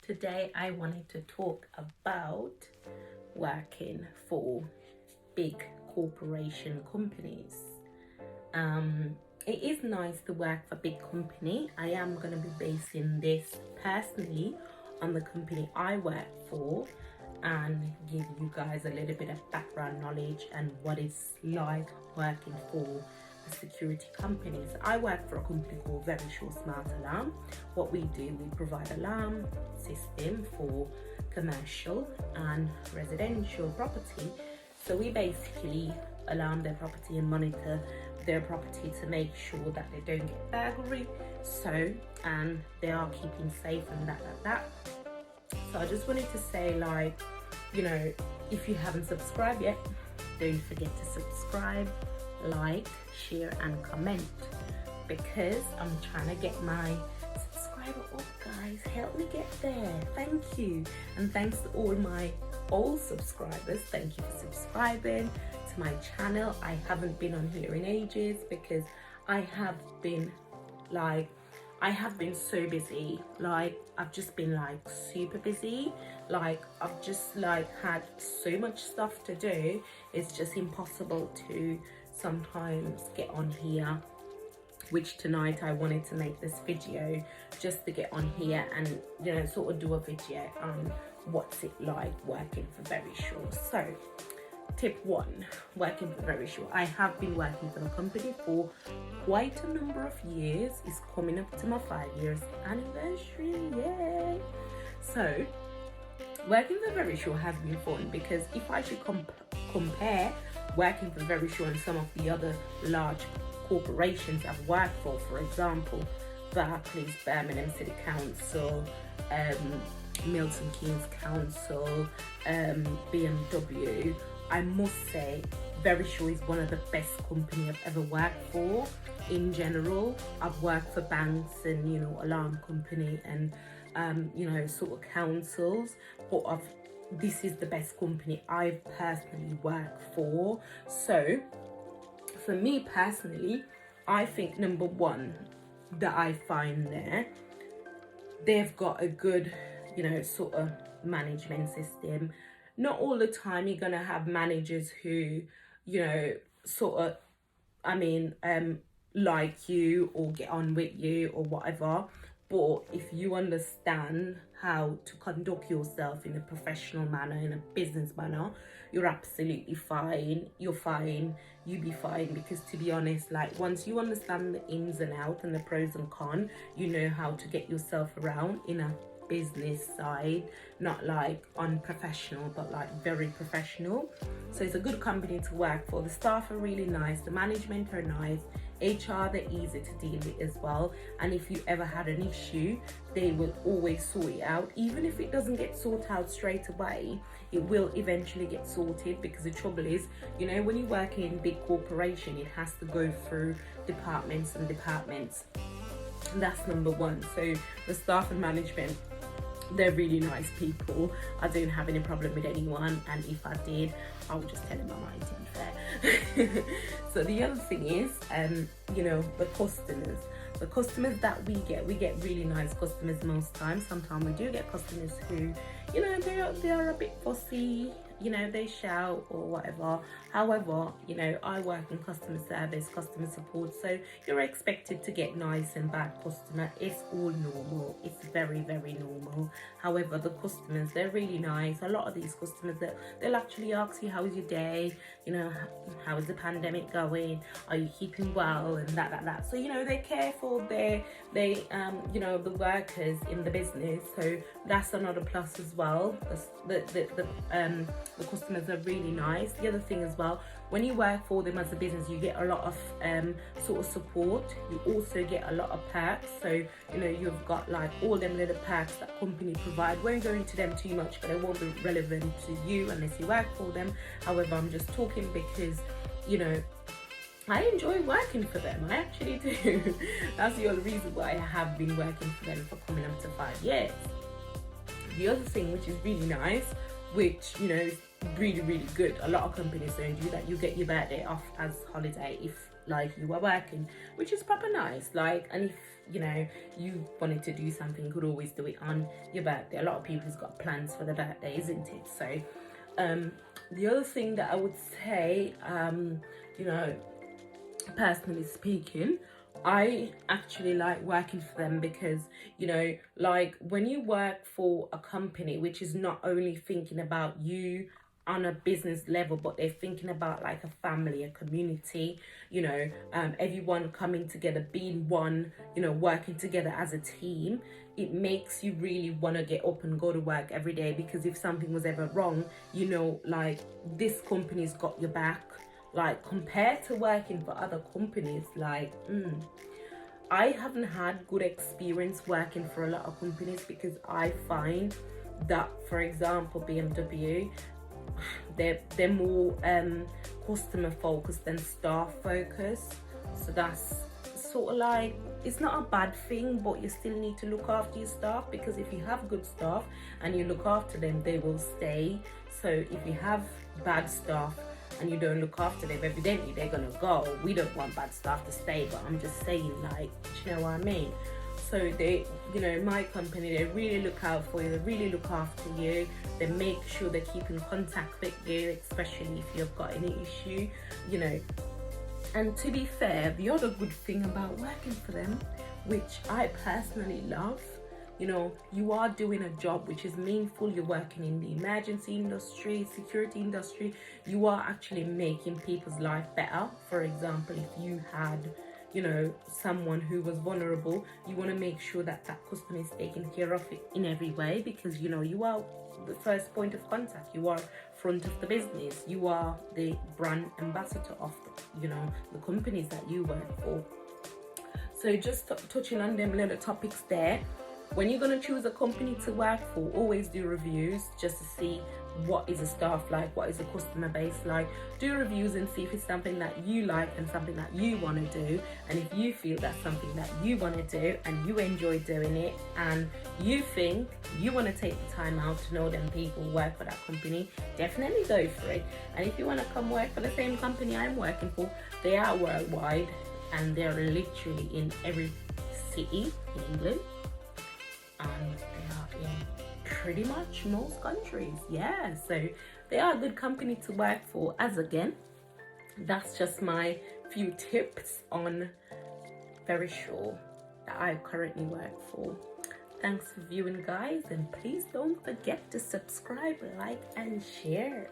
Today I wanted to talk about working for big corporation companies. It is nice to work for big company. I am going to be basing this personally on the company I work for and give you guys a little bit of background knowledge and what it's like working for a security company. So I work for a company called Verisure Smart Alarm. What we do, we provide alarm system for commercial and residential property. So we basically alarm their property and monitor their property to make sure that they don't get burglary, and they are keeping safe and that. So I just wanted to say, like, if you haven't subscribed yet, don't forget to subscribe, like, share and comment, because I'm trying to get my subscriber up, guys. Help me get there. Thank you. And thanks to all my old subscribers. Thank you for subscribing to my channel. I haven't been on here in ages because I have been so busy. I've just been super busy. I've just had so much stuff to do. It's just impossible to sometimes get on here, which tonight I wanted to make this video just to get on here and sort of do a video on what's it like working for Verisure. So tip 1, working for Verisure. I have been working for the company for quite a number of years. It's coming up to my 5 years anniversary, yay! So working for Verisure has been fun, because if I should compare working for Verisure and some of the other large corporations I've worked for example, Barclays, Birmingham City Council, Milton Keynes Council, BMW, I must say Verisure is one of the best company I've ever worked for. In general, I've worked for banks and alarm company and sort of councils, but this is the best company I've personally worked for. So for me personally, I think number 1 that I find there, they've got a good sort of management system. Not all the time you're gonna have managers who like you or get on with you or whatever, but if you understand how to conduct yourself in a professional manner, in a business manner, you're absolutely fine. You're fine. You be fine, because to be honest, once you understand the ins and outs and the pros and cons, you know how to get yourself around in a business side, not unprofessional, but very professional. So it's a good company to work for. The staff are really nice, the management are nice, HR, they're easy to deal with as well, and if you ever had an issue, they will always sort it out. Even if it doesn't get sorted out straight away, it will eventually get sorted, because the trouble is, when you work in big corporation, it has to go through departments and departments. And that's number 1. So the staff and management, they're really nice people. I don't have any problem with anyone, and if I did, I would just tell them my mind, to be fair. So the other thing is, the customers that we get really nice customers most times. Sometimes we do get customers who, they are a bit fussy, they shout or whatever. However, I work in customer service, customer support, so you're expected to get nice and bad customer. It's all normal. It's very, very normal. However, the customers, they're really nice. A lot of these customers, they'll actually ask you, how's your day? How is the pandemic going? Are you keeping well? And that. So, they care for the workers in the business. So that's another plus as well. The customers are really nice. The other thing as well, when you work for them as a business, you get a lot of sort of support. You also get a lot of perks. So you've got all them little perks that company provide. Won't go into them too much, but it won't be relevant to you unless you work for them. However, I'm just talking because I enjoy working for them. I actually do. That's the only reason why I have been working for them for coming up to 5 years. The other thing which is really nice, which is really, really good, a lot of companies don't do that, you get your birthday off as holiday if like you are working, which is proper nice. Like, and if you know you wanted to do something, you could always do it on your birthday. A lot of people's got plans for their birthday, isn't it? So the other thing that I would say, you know, personally speaking, I actually like working for them because, you know, like when you work for a company which is not only thinking about you on a business level, but they're thinking about like a family, a community, you know, everyone coming together, being one, you know, working together as a team, it makes you really want to get up and go to work every day, because if something was ever wrong, you know, like this company's got your back. Like compared to working for other companies, like I haven't had good experience working for a lot of companies, because I find that, for example, BMW, they're more customer focused than staff focused. So that's sort of like, it's not a bad thing, but you still need to look after your staff, because if you have good staff and you look after them, they will stay. So if you have bad staff and you don't look after them, evidently they're gonna go. We don't want bad staff to stay, but I'm just saying, like, do you know what I mean? So they, you know, my company, they really look out for you, they really look after you, they make sure they keep in contact with you, especially if you've got any issue, you know. And to be fair, the other good thing about working for them, which I personally love, you know, you are doing a job which is meaningful. You're working in the emergency industry, security industry. You are actually making people's life better. For example, if you had, you know, someone who was vulnerable, you want to make sure that that customer is taken care of in every way, because, you know, you are the first point of contact. You are front of the business. You are the brand ambassador of the, you know, the companies that you work for. So just touching on them little topics there. When you're going to choose a company to work for, always do reviews just to see what is the staff like, what is the customer base like. Do reviews and see if it's something that you like and something that you want to do. And if you feel that's something that you want to do and you enjoy doing it, and you think you want to take the time out to know them people work for that company, definitely go for it. And if you want to come work for the same company I'm working for, they are worldwide and they're literally in every city in England. And they are in pretty much most countries. Yeah, so they are a good company to work for. As again, that's just my few tips on Verisure that I currently work for. Thanks for viewing, guys, and please don't forget to subscribe, like and share.